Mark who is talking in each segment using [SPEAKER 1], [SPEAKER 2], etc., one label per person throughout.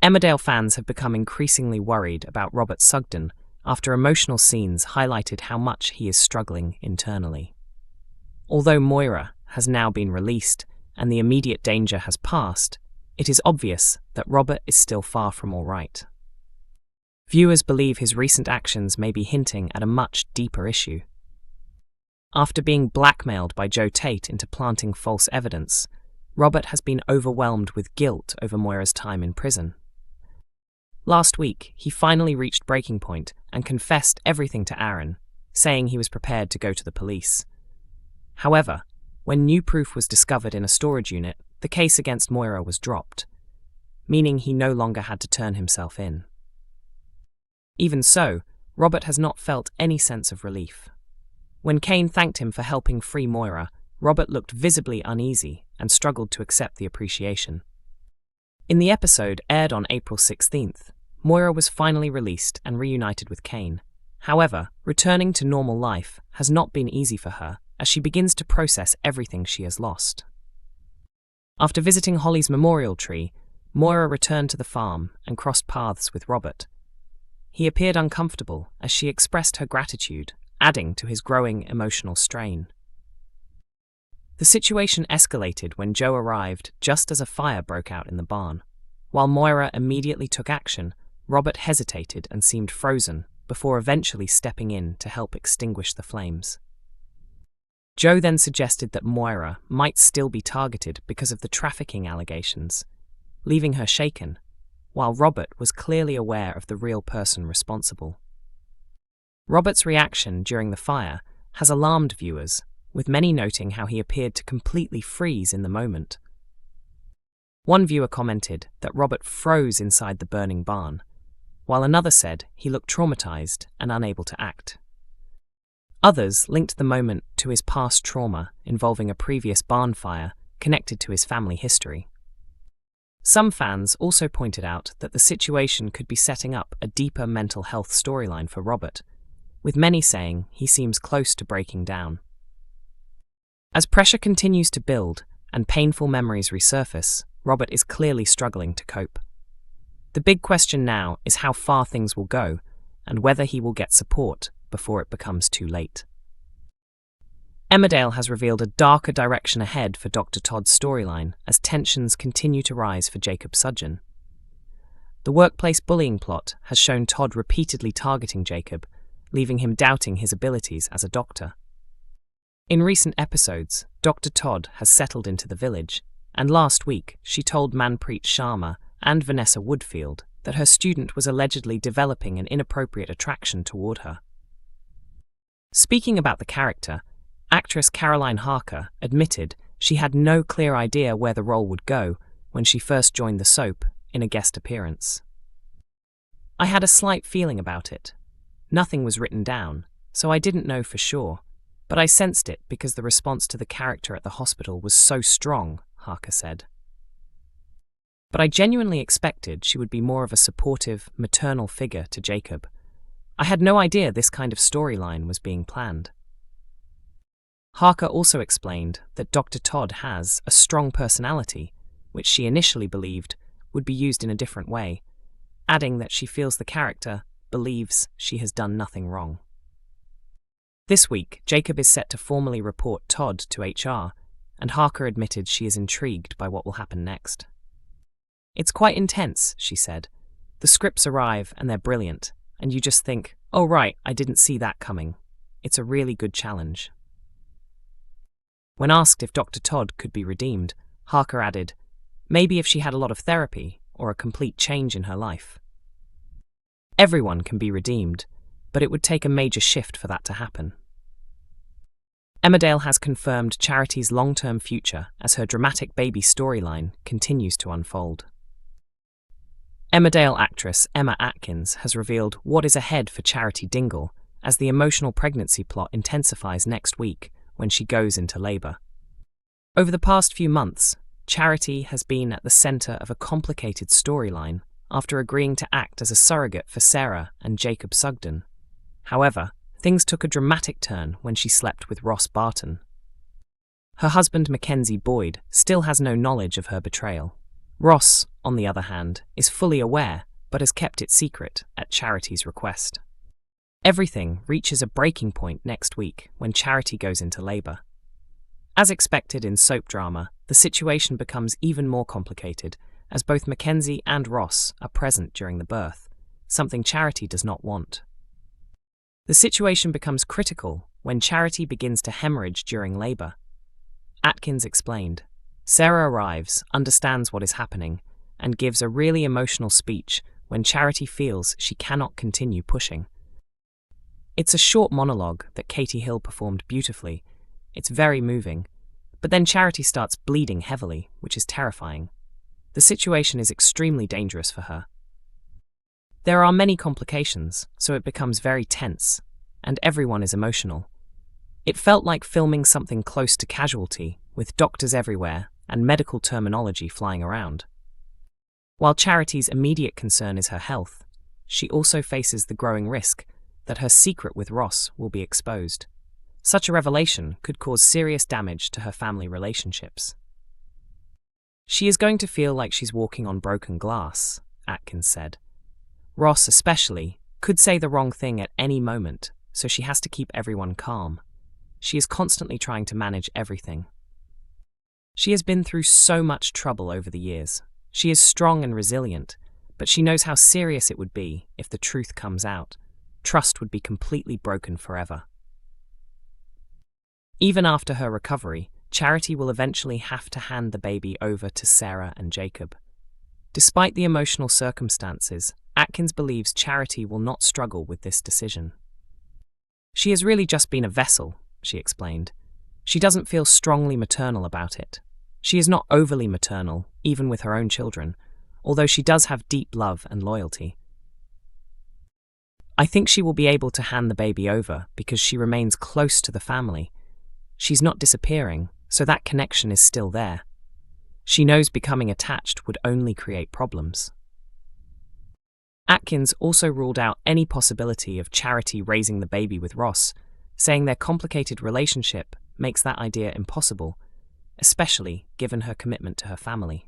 [SPEAKER 1] Emmerdale fans have become increasingly worried about Robert Sugden after emotional scenes highlighted how much he is struggling internally. Although Moira has now been released and the immediate danger has passed, it is obvious that Robert is still far from all right. Viewers believe his recent actions may be hinting at a much deeper issue. After being blackmailed by Joe Tate into planting false evidence, Robert has been overwhelmed with guilt over Moira's time in prison. Last week, he finally reached breaking point and confessed everything to Aaron, saying he was prepared to go to the police. However, when new proof was discovered in a storage unit, the case against Moira was dropped, meaning he no longer had to turn himself in. Even so, Robert has not felt any sense of relief. When Kane thanked him for helping free Moira, Robert looked visibly uneasy and struggled to accept the appreciation. In the episode aired on April 16th, Moira was finally released and reunited with Kane. However, returning to normal life has not been easy for her as she begins to process everything she has lost. After visiting Holly's memorial tree, Moira returned to the farm and crossed paths with Robert. He appeared uncomfortable as she expressed her gratitude, adding to his growing emotional strain. The situation escalated when Joe arrived just as a fire broke out in the barn. While Moira immediately took action, Robert hesitated and seemed frozen before eventually stepping in to help extinguish the flames. Joe then suggested that Moira might still be targeted because of the trafficking allegations, leaving her shaken, while Robert was clearly aware of the real person responsible. Robert's reaction during the fire has alarmed viewers, with many noting how he appeared to completely freeze in the moment. One viewer commented that Robert froze inside the burning barn, while another said he looked traumatized and unable to act. Others linked the moment to his past trauma involving a previous barn fire connected to his family history. Some fans also pointed out that the situation could be setting up a deeper mental health storyline for Robert, with many saying he seems close to breaking down. As pressure continues to build and painful memories resurface, Robert is clearly struggling to cope. The big question now is how far things will go and whether he will get support before it becomes too late. Emmerdale has revealed a darker direction ahead for Dr. Todd's storyline as tensions continue to rise for Jacob Sugden. The workplace bullying plot has shown Todd repeatedly targeting Jacob, leaving him doubting his abilities as a doctor. In recent episodes, Dr. Todd has settled into the village, and last week she told Manpreet Sharma and Vanessa Woodfield that her student was allegedly developing an inappropriate attraction toward her. Speaking about the character, actress Caroline Harker admitted she had no clear idea where the role would go when she first joined the soap in a guest appearance. "I had a slight feeling about it. Nothing was written down, so I didn't know for sure, but I sensed it because the response to the character at the hospital was so strong," Harker said. "But I genuinely expected she would be more of a supportive, maternal figure to Jacob. I had no idea this kind of storyline was being planned." Harker also explained that Dr. Todd has a strong personality, which she initially believed would be used in a different way, adding that she feels the character believes she has done nothing wrong. This week, Jacob is set to formally report Todd to HR, and Harker admitted she is intrigued by what will happen next. "It's quite intense," she said. "The scripts arrive and they're brilliant, and you just think, oh right, I didn't see that coming. It's a really good challenge." When asked if Dr. Todd could be redeemed, Harker added, "Maybe if she had a lot of therapy or a complete change in her life." Everyone can be redeemed, but it would take a major shift for that to happen. Emmerdale has confirmed Charity's long-term future as her dramatic baby storyline continues to unfold. Emmerdale actress Emma Atkins has revealed what is ahead for Charity Dingle as the emotional pregnancy plot intensifies next week when she goes into labour. Over the past few months, Charity has been at the centre of a complicated storyline after agreeing to act as a surrogate for Sarah and Jacob Sugden. However, things took a dramatic turn when she slept with Ross Barton. Her husband Mackenzie Boyd still has no knowledge of her betrayal. Ross, on the other hand, is fully aware but has kept it secret at Charity's request. Everything reaches a breaking point next week when Charity goes into labour. As expected in soap drama, the situation becomes even more complicated as both Mackenzie and Ross are present during the birth, something Charity does not want. The situation becomes critical when Charity begins to hemorrhage during labour. Atkins explained. Sarah arrives, understands what is happening, and gives a really emotional speech when Charity feels she cannot continue pushing. It's a short monologue that Katie Hill performed beautifully. It's very moving, but then Charity starts bleeding heavily, which is terrifying. The situation is extremely dangerous for her. There are many complications, so it becomes very tense, and everyone is emotional. It felt like filming something close to Casualty, with doctors everywhere and medical terminology flying around. While Charity's immediate concern is her health, she also faces the growing risk that her secret with Ross will be exposed. Such a revelation could cause serious damage to her family relationships. She is going to feel like she's walking on broken glass, Atkins said. Ross, especially, could say the wrong thing at any moment, so she has to keep everyone calm. She is constantly trying to manage everything. She has been through so much trouble over the years. She is strong and resilient, but she knows how serious it would be if the truth comes out. Trust would be completely broken forever. Even after her recovery, Charity will eventually have to hand the baby over to Sarah and Jacob. Despite the emotional circumstances, Atkins believes Charity will not struggle with this decision. She has really just been a vessel, she explained. She doesn't feel strongly maternal about it. She is not overly maternal, even with her own children, although she does have deep love and loyalty. I think she will be able to hand the baby over because she remains close to the family. She's not disappearing, so that connection is still there. She knows becoming attached would only create problems. Atkins also ruled out any possibility of Charity raising the baby with Ross, saying their complicated relationship makes that idea impossible, especially given her commitment to her family.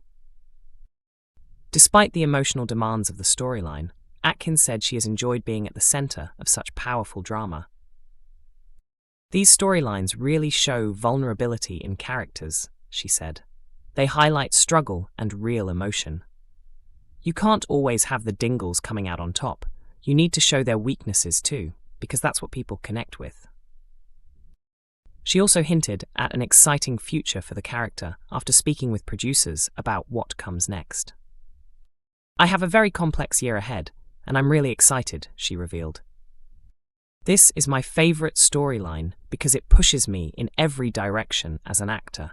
[SPEAKER 1] Despite the emotional demands of the storyline, Atkins said she has enjoyed being at the center of such powerful drama. These storylines really show vulnerability in characters, she said. They highlight struggle and real emotion. You can't always have the Dingles coming out on top. You need to show their weaknesses too, because that's what people connect with. She also hinted at an exciting future for the character after speaking with producers about what comes next. I have a very complex year ahead, and I'm really excited, she revealed. This is my favorite storyline because it pushes me in every direction as an actor.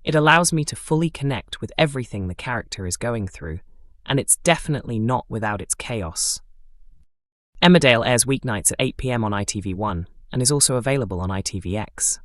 [SPEAKER 1] It allows me to fully connect with everything the character is going through, and it's definitely not without its chaos. Emmerdale airs weeknights at 8 p.m. on ITV1 and is also available on ITVX.